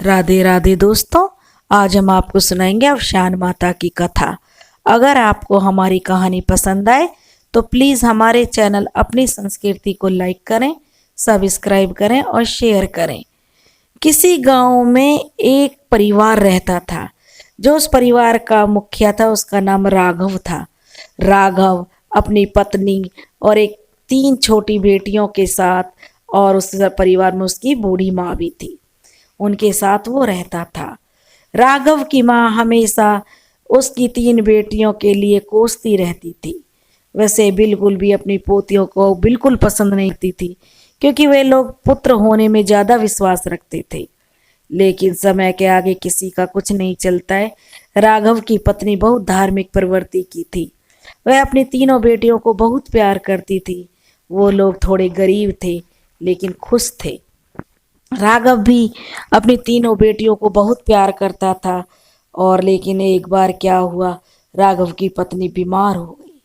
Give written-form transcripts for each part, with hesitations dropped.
राधे राधे दोस्तों। आज हम आपको सुनाएंगे अवशान माता की कथा। अगर आपको हमारी कहानी पसंद आए तो प्लीज़ हमारे चैनल अपनी संस्कृति को लाइक करें, सब्सक्राइब करें और शेयर करें। किसी गांव में एक परिवार रहता था। जो उस परिवार का मुखिया था उसका नाम राघव था। राघव अपनी पत्नी और एक 3 छोटी बेटियों के साथ, और उस परिवार में उसकी बूढ़ी माँ भी थी, उनके साथ वो रहता था। राघव की माँ हमेशा उसकी 3 बेटियों के लिए कोसती रहती थी। वैसे बिल्कुल भी अपनी पोतियों को बिल्कुल पसंद नहीं करती थी, क्योंकि वे लोग पुत्र होने में ज़्यादा विश्वास रखते थे। लेकिन समय के आगे किसी का कुछ नहीं चलता है। राघव की पत्नी बहुत धार्मिक प्रवृत्ति की थी। वह अपनी तीनों बेटियों को बहुत प्यार करती थी। वो लोग थोड़े गरीब थे लेकिन खुश थे। राघव भी अपनी तीनों बेटियों को बहुत प्यार करता था। और लेकिन एक बार क्या हुआ, राघव की पत्नी बीमार हो गई,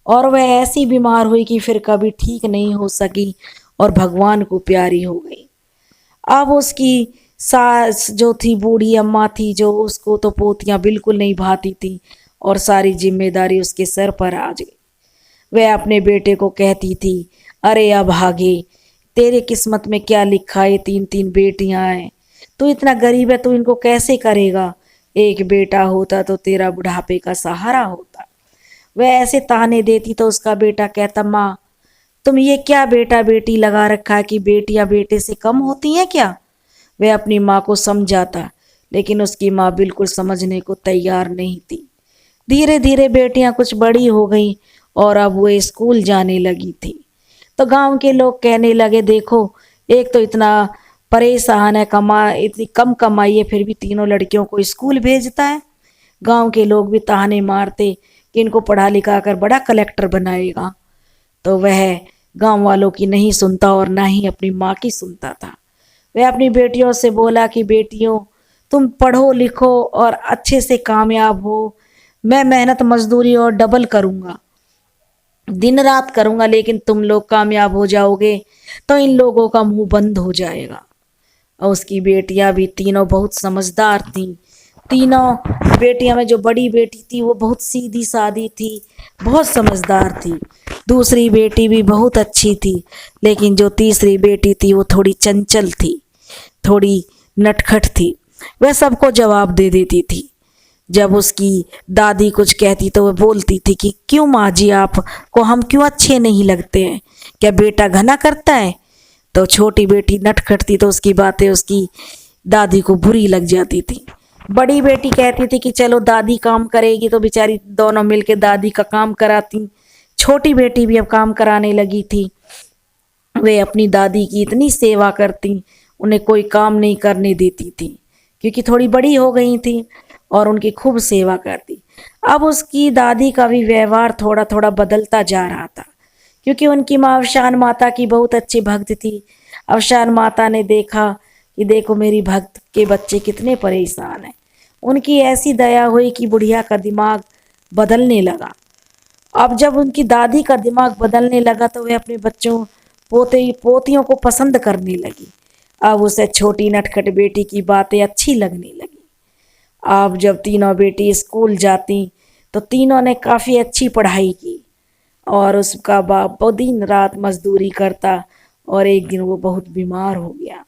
और वह ऐसी बीमार हुई कि फिर कभी ठीक नहीं हो सकी और भगवान को प्यारी हो गई। अब उसकी सास जो थी, बूढ़ी अम्मा थी, जो उसको तो पोतियां बिल्कुल नहीं भाती थी और सारी जिम्मेदारी उसके सर पर आ गई। वह अपने बेटे को कहती थी, अरे अब भागे, तेरे किस्मत में क्या लिखा है, 3 बेटियां हैं, तू इतना गरीब है, तू इनको कैसे करेगा। एक बेटा होता तो तेरा बुढ़ापे का सहारा होता। वह ऐसे ताने देती तो उसका बेटा कहता, माँ तुम ये क्या बेटा बेटी लगा रखा है कि बेटियां बेटे से कम होती हैं क्या। वह अपनी माँ को समझाता, लेकिन उसकी माँ बिल्कुल समझने को तैयार नहीं थी। धीरे धीरे बेटियां कुछ बड़ी हो गई और अब वो स्कूल जाने लगी थी। तो गांव के लोग कहने लगे, देखो एक तो इतना परेशान है, इतनी कम कमाई है, फिर भी तीनों लड़कियों को स्कूल भेजता है। गांव के लोग भी ताने मारते कि इनको पढ़ा लिखा कर बड़ा कलेक्टर बनाएगा। तो वह गांव वालों की नहीं सुनता और ना ही अपनी माँ की सुनता था। वह अपनी बेटियों से बोला कि बेटियों, तुम पढ़ो लिखो और अच्छे से कामयाब हो। मैं मेहनत मजदूरी और डबल करूँगा, दिन रात करूँगा, लेकिन तुम लोग कामयाब हो जाओगे तो इन लोगों का मुंह बंद हो जाएगा। और उसकी बेटियां भी तीनों बहुत समझदार थीं। तीनों बेटियां में जो बड़ी बेटी थी वो बहुत सीधी सादी थी, बहुत समझदार थी। दूसरी बेटी भी बहुत अच्छी थी, लेकिन जो तीसरी बेटी थी वो थोड़ी चंचल थी, थोड़ी नटखट थी। वह सबको जवाब दे देती थी। जब उसकी दादी कुछ कहती तो वह बोलती थी कि क्यों माँ जी, आप को हम क्यों अच्छे नहीं लगते हैं, क्या बेटा घना करता है। तो छोटी बेटी नटखट थी तो उसकी बातें उसकी दादी को बुरी लग जाती थी। बड़ी बेटी कहती थी कि चलो दादी काम करेगी, तो बेचारी दोनों मिलके दादी का काम कराती। छोटी बेटी भी अब काम कराने लगी थी। वे अपनी दादी की इतनी सेवा करती, उन्हें कोई काम नहीं करने देती थी, क्योंकि थोड़ी बड़ी हो गई थी, और उनकी खूब सेवा करती। अब उसकी दादी का भी व्यवहार थोड़ा थोड़ा बदलता जा रहा था, क्योंकि उनकी माँ अवशान माता की बहुत अच्छी भक्त थी। अवशान माता ने देखा कि देखो मेरी भक्त के बच्चे कितने परेशान हैं। उनकी ऐसी दया हुई कि बुढ़िया का दिमाग बदलने लगा। अब जब उनकी दादी का दिमाग बदलने लगा तो वह अपने बच्चों पोते पोतियों को पसंद करने लगी। अब उसे छोटी नटखट बेटी की बातें अच्छी लगने लगी। अब जब तीनों बेटी स्कूल जाती तो तीनों ने काफ़ी अच्छी पढ़ाई की, और उसका बाप बहुत दिन रात मजदूरी करता, और एक दिन वो बहुत बीमार हो गया।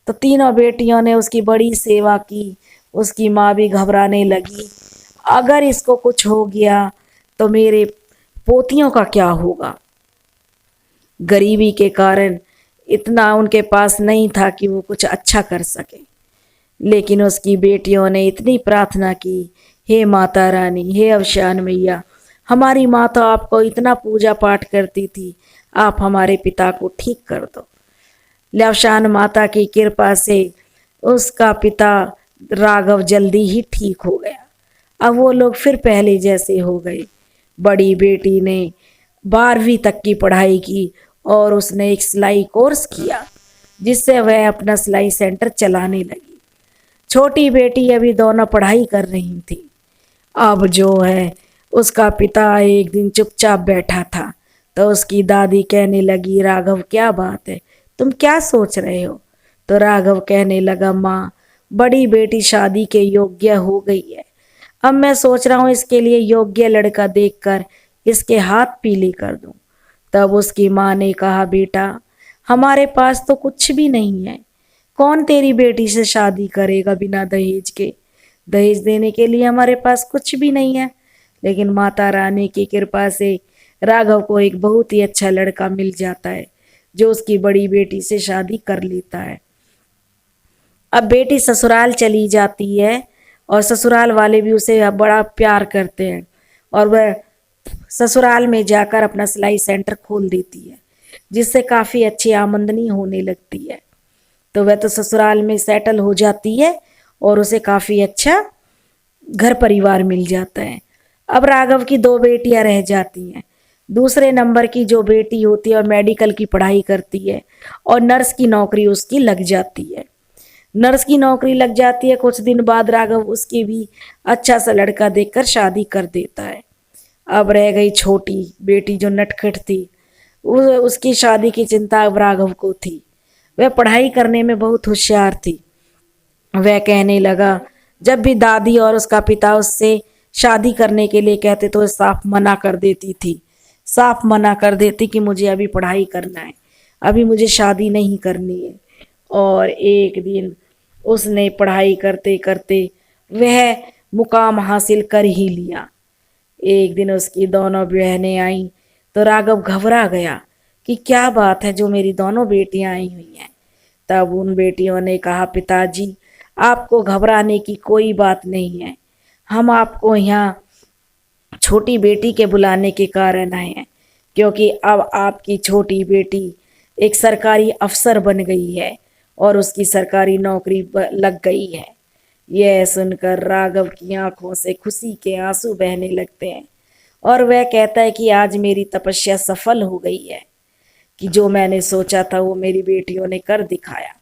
तो तीनों बेटियों ने उसकी बड़ी सेवा की। उसकी माँ भी घबराने लगी, अगर इसको कुछ हो गया तो मेरे पोतियों का क्या होगा। गरीबी के कारण इतना उनके पास नहीं था कि वो कुछ अच्छा कर सके। लेकिन उसकी बेटियों ने इतनी प्रार्थना की, हे माता रानी, हे अवशान मैया, हमारी माँ तो आपको इतना पूजा पाठ करती थी, आप हमारे पिता को ठीक कर दो। अवशान माता की कृपा से उसका पिता राघव जल्दी ही ठीक हो गया। अब वो लोग फिर पहले जैसे हो गए। बड़ी बेटी ने 12वीं तक की पढ़ाई की और उसने एक सिलाई कोर्स किया, जिससे वह अपना सिलाई सेंटर चलाने लगी। छोटी बेटी अभी दोनों पढ़ाई कर रही थी। अब जो है उसका पिता एक दिन चुपचाप बैठा था, तो उसकी दादी कहने लगी, राघव क्या बात है, तुम क्या सोच रहे हो। तो राघव कहने लगा, माँ बड़ी बेटी शादी के योग्य हो गई है। अब मैं सोच रहा हूँ इसके लिए योग्य लड़का देखकर इसके हाथ पीले कर दूं। तब उसकी माँ ने कहा, बेटा हमारे पास तो कुछ भी नहीं है, कौन तेरी बेटी से शादी करेगा बिना दहेज के। दहेज देने के लिए हमारे पास कुछ भी नहीं है। लेकिन माता रानी की कृपा से राघव को एक बहुत ही अच्छा लड़का मिल जाता है जो उसकी बड़ी बेटी से शादी कर लेता है। अब बेटी ससुराल चली जाती है और ससुराल वाले भी उसे बड़ा प्यार करते हैं और वह ससुराल में जाकर अपना सिलाई सेंटर खोल देती है, जिससे काफ़ी अच्छी आमदनी होने लगती है। तो वह तो ससुराल में सेटल हो जाती है और उसे काफ़ी अच्छा घर परिवार मिल जाता है। अब राघव की दो बेटियां रह जाती हैं। दूसरे नंबर की जो बेटी होती है और मेडिकल की पढ़ाई करती है और नर्स की नौकरी उसकी लग जाती है। नर्स की नौकरी लग जाती है, कुछ दिन बाद राघव उसकी भी अच्छा सा लड़का देखकर शादी कर देता है। अब रह गई छोटी बेटी जो नटखट थी, उसकी शादी की चिंता अब राघव को थी। वह पढ़ाई करने में बहुत होशियार थी। वह कहने लगा, जब भी दादी और उसका पिता उससे शादी करने के लिए कहते तो वह साफ मना कर देती थी, साफ मना कर देती कि मुझे अभी पढ़ाई करना है, अभी मुझे शादी नहीं करनी है। और एक दिन उसने पढ़ाई करते करते वह मुकाम हासिल कर ही लिया। एक दिन उसकी दोनों बहनें आईं तो राघव घबरा गया कि क्या बात है जो मेरी दोनों बेटियां आई हुई हैं। तब उन बेटियों ने कहा, पिताजी आपको घबराने की कोई बात नहीं है, हम आपको यहाँ छोटी बेटी के बुलाने के कारण आए हैं, क्योंकि अब आपकी छोटी बेटी एक सरकारी अफसर बन गई है और उसकी सरकारी नौकरी लग गई है। यह सुनकर राघव की आंखों से खुशी के आंसू बहने लगते हैं और वह कहता है कि आज मेरी तपस्या सफल हो गई है, कि जो मैंने सोचा था वो मेरी बेटियों ने कर दिखाया।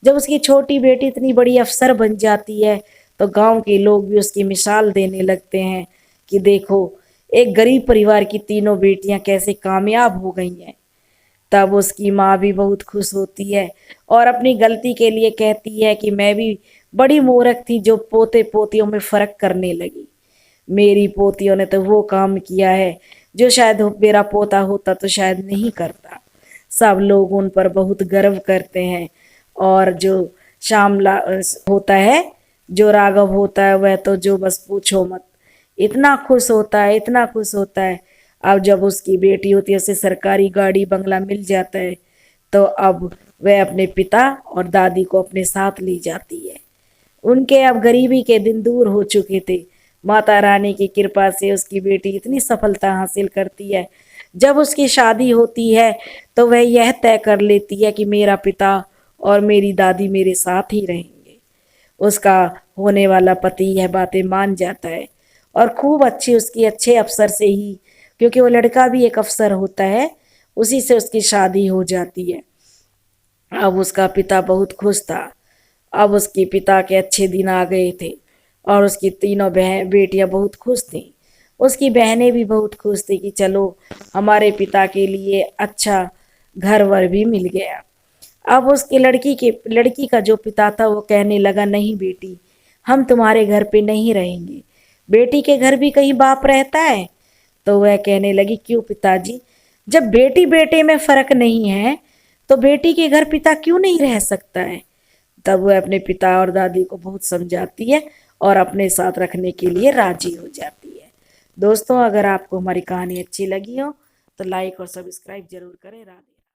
जब उसकी छोटी बेटी इतनी बड़ी अफसर बन जाती है तो गांव के लोग भी उसकी मिसाल देने लगते हैं कि देखो एक गरीब परिवार की तीनों बेटियां कैसे कामयाब हो गई हैं। तब उसकी माँ भी बहुत खुश होती है और अपनी गलती के लिए कहती है कि मैं भी बड़ी मूर्ख थी जो पोते पोतियों में फ़र्क करने लगी। मेरी पोतियों ने तो वो काम किया है जो शायद मेरा पोता होता तो शायद नहीं करता। सब लोग उन पर बहुत गर्व करते हैं और जो श्यामला होता है, जो राघव होता है, वह तो जो बस पूछो मत, इतना खुश होता है, इतना खुश होता है। अब जब उसकी बेटी होती है उसे सरकारी गाड़ी बंगला मिल जाता है तो अब वह अपने पिता और दादी को अपने साथ ले जाती है। उनके अब गरीबी के दिन दूर हो चुके थे। माता रानी की कृपा से उसकी बेटी इतनी सफलता हासिल करती है, जब उसकी शादी होती है तो वह यह तय कर लेती है कि मेरा पिता और मेरी दादी मेरे साथ ही रहेंगे। उसका होने वाला पति यह बातें मान जाता है और खूब अच्छी उसकी अच्छे अफसर से ही, क्योंकि वो लड़का भी एक अफसर होता है, उसी से उसकी शादी हो जाती है। अब उसका पिता बहुत खुश था। अब उसके पिता के अच्छे दिन आ गए थे और उसकी तीनों बेटियां बहुत खुश थीं। उसकी बहनें भी बहुत खुश थी कि चलो हमारे पिता के लिए अच्छा घर वर भी मिल गया। अब उसकी लड़की का जो पिता था वो कहने लगा, नहीं बेटी, हम तुम्हारे घर पे नहीं रहेंगे, बेटी के घर भी कहीं बाप रहता है। तो वह कहने लगी, क्यों पिताजी, जब बेटी बेटे में फर्क नहीं है तो बेटी के घर पिता क्यों नहीं रह सकता है। तब वह अपने पिता और दादी को बहुत समझाती है और अपने साथ रखने के लिए राजी हो जाती है। दोस्तों, अगर आपको हमारी कहानी अच्छी लगी हो तो लाइक और सब्सक्राइब जरूर करें। राधे।